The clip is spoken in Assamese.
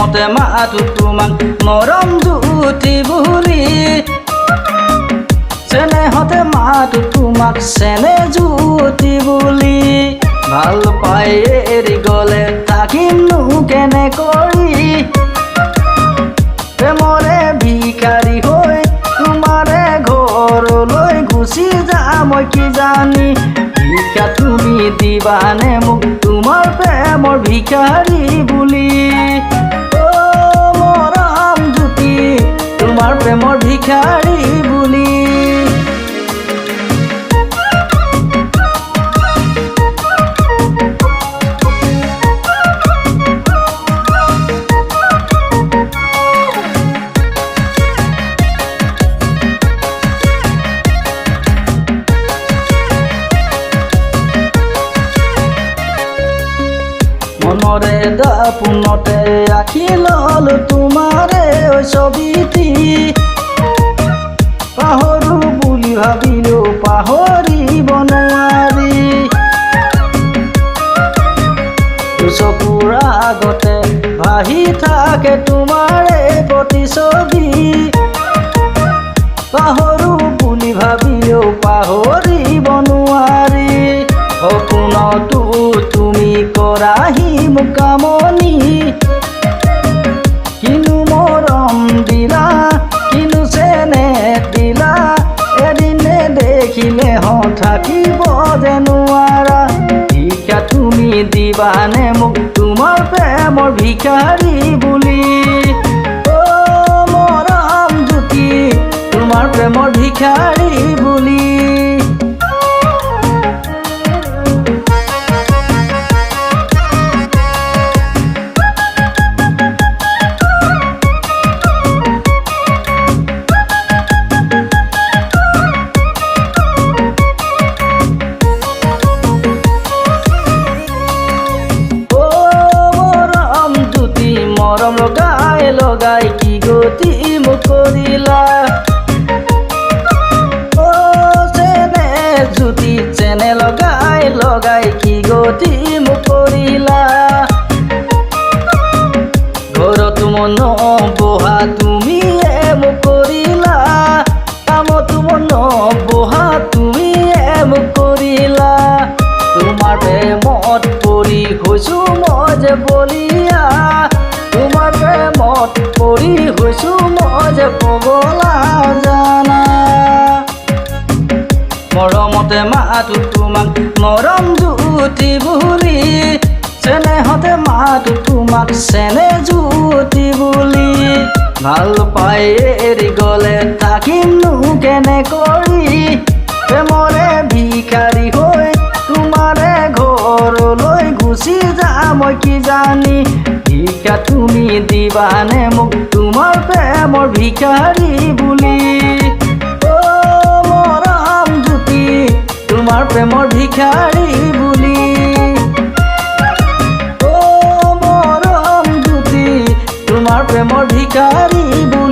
মৰমতে মাতো তোমাক মৰম জুতি বুলি চেনেহতে মাতো তোমাক চেনে জুতি বুলি ভাল পাই এৰি গলে থাকিমনো কেনে কৰি প্ৰেমৰে ভিখাৰী হৈ তোমাৰে ঘৰলৈ গুচি যাম কি জানি ভিক্ষা তুমি দিবানে মোক তোমাৰ প্ৰেমৰ ভিখাৰী বুলি মৰম জুতি তোমাৰ প্ৰেমৰ ভিখাৰী বুলি মনৰে দাপোনতে আঁকি ললো তোমাৰে ছবিটি পাহৰো বুলি ভাবিলো পাহৰিব নোৱাৰি চকুৰ আগতে ভাহি থাকে তোমাৰে প্ৰতিছবি পাহৰো বুলি ভাবিলো পাহৰিব নোৱাৰি সপোনতো তুমি কৰাহি মোক কামনি কিনো মৰম দিলা কিনো চেনেহ দিলা এদিনে দেখিলে থাকিব যে নোৱাৰা ভিক্ষা তুমি দিবানে মোক তোমাৰ প্ৰেমৰ ভিখাৰী বুলি মৰম জুতি তোমাৰ প্ৰেমৰ ভিখাৰী বুলি মৰম লগাই লগাই কি গতি মোক কৰিলা চেনে জুতি চেনে লগাই লগাই কি গতি মোক কৰিলা ঘৰত মন বহা তুমিয়ে মোক কৰিলা কামত মন বহা তুমিয়ে মোক কৰিলা তোমাৰ প্ৰেমত পৰি হৈছো মই যে বলিয়া তোমাৰ প্ৰেমত পৰি হৈছো মই যে পগলা জানা মৰমতে মাতো তোমাক মৰম জুতি বুলি চেনেহতে মাতো তোমাক চেনে জুতি বুলি ভাল পাই এৰি গলে থাকিমনো কেনে কৰি প্ৰেমৰে ভিখাৰী হৈ তোমাৰে ঘৰলৈ গুচি যাম কি জানি ভিক্ষা তুমি দিবানে মোক তোমাৰ প্ৰেমৰ ভিখাৰী বুলি মৰম জুতি তোমাৰ প্ৰেমৰ ভিখাৰী বুলি মৰম জুতি তোমাৰ প্ৰেমৰ ভিখাৰী বুলি